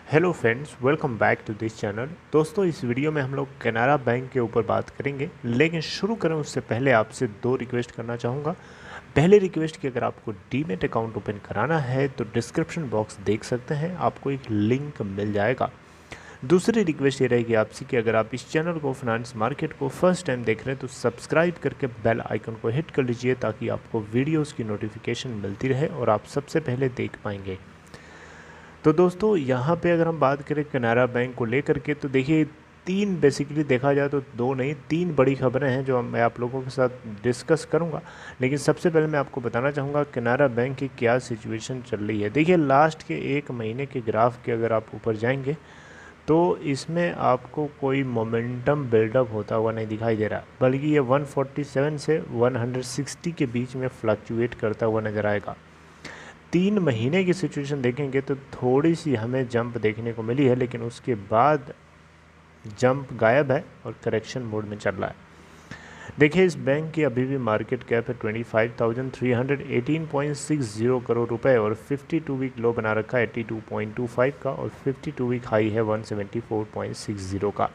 Hello friends, welcome back to this channel. दोस्तों, इस video में हम लोग कैनरा बैंक के ऊपर बात करेंगे, लेकिन शुरू करें उससे पहले आपसे दो रिक्वेस्ट करना चाहूँगा। पहली रिक्वेस्ट कि अगर आपको डीमैट अकाउंट ओपन कराना है तो डिस्क्रिप्शन बॉक्स देख सकते हैं, आपको एक लिंक मिल जाएगा। दूसरी रिक्वेस्ट ये रहेगी आपसे कि अगर आप इस चैनल को फाइनेंस मार्केट को फर्स्ट टाइम देख रहे हैं तो सब्सक्राइब करके बेल आइकन को हिट कर लीजिए ताकि आपको वीडियोज़ की नोटिफिकेशन मिलती रहे और आप सबसे पहले देख पाएंगे। तो दोस्तों, यहाँ पे अगर हम बात करें कैनरा बैंक को लेकर के तो देखिए, तीन बेसिकली देखा जाए तो दो नहीं तीन बड़ी खबरें हैं जो मैं आप लोगों के साथ डिस्कस करूँगा। लेकिन सबसे पहले मैं आपको बताना चाहूँगा कैनरा बैंक की क्या सिचुएशन चल रही है। देखिए, लास्ट के एक महीने के ग्राफ के अगर आप ऊपर जाएंगे तो इसमें आपको कोई मोमेंटम बिल्डअप होता हुआ नहीं दिखाई दे रहा, बल्कि ये 147 से 160 के बीच में फ्लक्चुएट करता हुआ नज़र आएगा। 3 महीने की सिचुएशन देखेंगे तो थोड़ी सी हमें जंप देखने को मिली है, लेकिन उसके बाद जंप गायब है और करेक्शन मोड में चल रहा है। देखिए, इस बैंक की अभी भी मार्केट कैप है 25,318.60 करोड़ रुपए और 52 वीक लो बना रखा है 82.25 का और 52 वीक हाई है 174.60 का।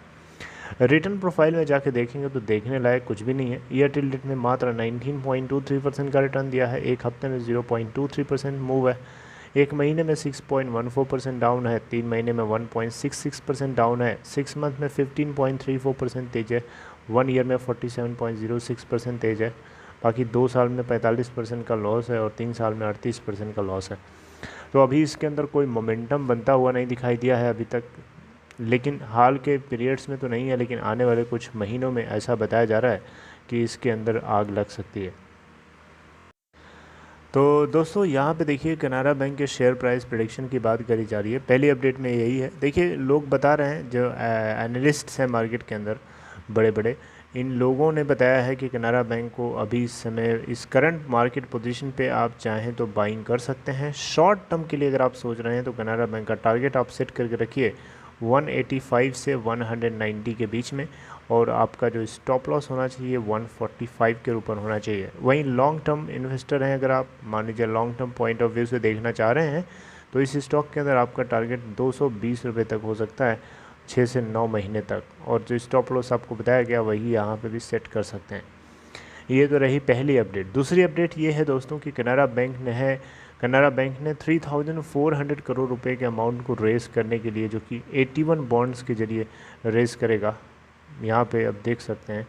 रिटर्न प्रोफाइल में जाके देखेंगे तो देखने लायक कुछ भी नहीं है। ईयर टिल डेट में मात्र 19.23% का रिटर्न दिया है, एक हफ्ते में 0.23% मूव है, एक महीने में 6.14% डाउन है, 3 महीने में 1.66% डाउन है, 6 मंथ में 15.34% तेज है, 1 ईयर में 47.06% तेज है, बाकी 2 साल में 45% का लॉस है और 3 साल में 38% का लॉस है। तो अभी इसके अंदर कोई मोमेंटम बनता हुआ नहीं दिखाई दिया है अभी तक, लेकिन हाल के पीरियड्स में तो नहीं है, लेकिन आने वाले कुछ महीनों में ऐसा बताया जा रहा है कि इसके अंदर आग लग सकती है। तो दोस्तों, यहाँ पे देखिए कैनरा बैंक के शेयर प्राइस प्रेडिक्शन की बात करी जा रही है। पहली अपडेट में यही है। देखिए, लोग बता रहे हैं, जो एनालिस्ट्स हैं मार्केट के अंदर बड़े बड़े, इन लोगों ने बताया है कि कैनरा बैंक को अभी इस समय इस करंट मार्केट पोजीशन पे आप चाहें तो बाइंग कर सकते हैं। शॉर्ट टर्म के लिए अगर आप सोच रहे हैं तो कैनरा बैंक का टारगेट आप सेट करके रखिए 185 से 190 के बीच में, और आपका जो स्टॉप लॉस होना चाहिए 145 के ऊपर होना चाहिए। वहीं लॉन्ग टर्म इन्वेस्टर हैं, अगर आप मान लीजिए long term point of view से देखना चाह रहे हैं तो इस स्टॉक के अंदर आपका टारगेट 220 रुपये तक हो सकता है 6 से 9 महीने तक, और जो स्टॉप लॉस आपको बताया गया वही यहाँ पे भी सेट कर सकते हैं। ये तो रही पहली अपडेट। दूसरी अपडेट ये है दोस्तों कि कैनरा बैंक ने 3,400 करोड़ रुपए के अमाउंट को रेस करने के लिए, जो कि 81 बॉन्ड्स के जरिए रेस करेगा। यहाँ पे अब देख सकते हैं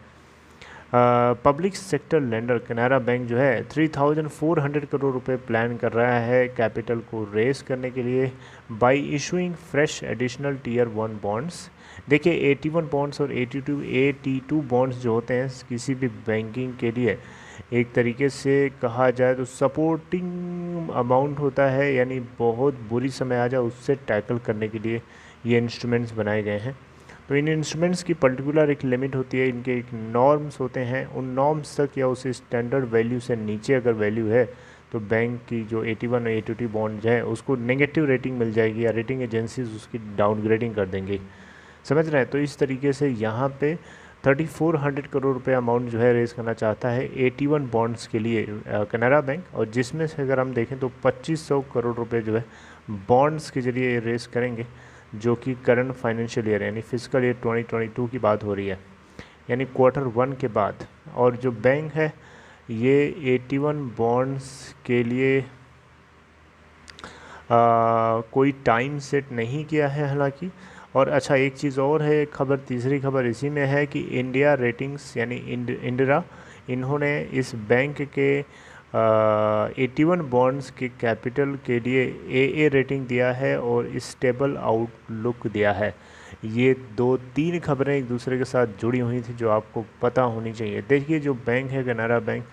public sector lender Canara bank जो है 3,400 करोड़ रुपए प्लान कर रहा है कैपिटल को रेस करने के लिए by issuing fresh additional tier 1 bonds. देखिए, 81 बॉन्ड्स और 82 बॉन्ड्स जो होते हैं किसी भी बैंकिंग के लिए एक तरीके से कहा जाए तो सपोर्टिंग अमाउंट होता है, यानी बहुत बुरी समय आ जाए उससे टैकल करने के लिए ये इंस्ट्रूमेंट्स बनाए गए हैं। तो इन इंस्ट्रूमेंट्स की पर्टिकुलर एक लिमिट होती है, इनके एक नॉर्म्स होते हैं, उन नॉर्म्स तक या उस स्टैंडर्ड वैल्यू से नीचे अगर वैल्यू है तो बैंक की जो 81 और 82 बॉन्ड है उसको नेगेटिव रेटिंग मिल जाएगी या रेटिंग एजेंसीज उसकी डाउनग्रेडिंग कर देंगे। समझ रहे हैं? तो इस तरीके से यहाँ पे 3,400 करोड़ रुपए अमाउंट जो है रेज़ करना चाहता है 81 बॉन्ड्स के लिए कैनरा बैंक, और जिसमें से अगर हम देखें तो 2,500 करोड़ रुपए जो है बॉन्ड्स के जरिए रेज़ करेंगे, जो कि करंट फाइनेंशियल ईयर यानी फिजिकल ईयर 2022 की बात हो रही है, यानी Q1 के बाद। और जो बैंक है ये 81 बॉन्ड्स के लिए कोई टाइम सेट नहीं किया है हालांकि। और अच्छा, एक चीज़ और है, खबर तीसरी खबर इसी में है कि इंडिया रेटिंग्स यानी इंदिरा, इन्होंने इस बैंक के 81 बॉन्ड्स के कैपिटल के लिए AA रेटिंग दिया है और स्टेबल आउटलुक दिया है। ये 2-3 खबरें एक दूसरे के साथ जुड़ी हुई थी जो आपको पता होनी चाहिए। देखिए, जो बैंक है कैनरा बैंक,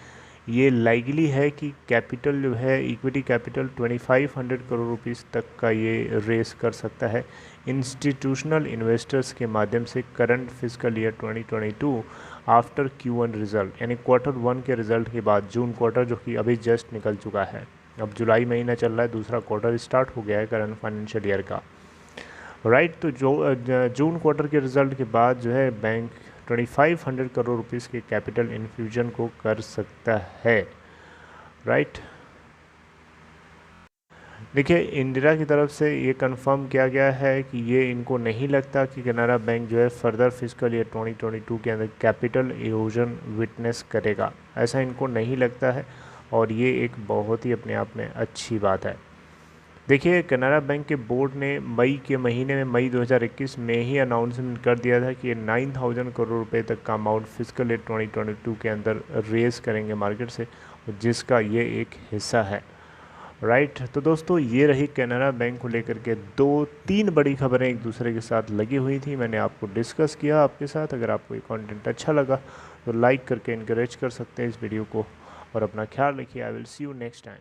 ये लाइकली है कि कैपिटल जो है इक्विटी कैपिटल 2,500 करोड़ रुपीस तक का ये रेस कर सकता है इंस्टीट्यूशनल इन्वेस्टर्स के माध्यम से current physical year 2022 after Q1 result, यानी Q1 के रिज़ल्ट के बाद, जून क्वार्टर जो कि अभी जस्ट निकल चुका है। अब जुलाई महीना चल रहा है, दूसरा क्वार्टर स्टार्ट हो गया है करंट फाइनेंशियल ईयर का, राइट। तो जो जून क्वार्टर के रिज़ल्ट के बाद जो है बैंक 2,500 करोड़ रुपीस के कैपिटल इन्फ्यूजन को कर सकता है, राइट। देखिए इंदिरा की तरफ से ये कंफर्म किया गया है कि ये इनको नहीं लगता कि कनारा बैंक जो है फर्दर फिजिकल ईयर 2022 के अंदर कैपिटल इरोजन विटनेस करेगा, ऐसा इनको नहीं लगता है और ये एक बहुत ही अपने आप में अच्छी बात है। देखिए कनारा बैंक के बोर्ड ने मई के महीने में मई 2021 में ही अनाउंसमेंट कर दिया था कि ये 9,000 करोड़ रुपए तक का अमाउंट फिजिकल ईयर 2022 के अंदर रेज़ करेंगे मार्केट से, जिसका ये एक हिस्सा है। राइट, तो दोस्तों ये रही कैनरा बैंक को लेकर के 2-3 बड़ी खबरें एक दूसरे के साथ लगी हुई थी, मैंने आपको डिस्कस किया आपके साथ। अगर आपको ये कंटेंट अच्छा लगा तो लाइक करके इनकरेज कर सकते हैं इस वीडियो को और अपना ख्याल रखिए। I will see you next time.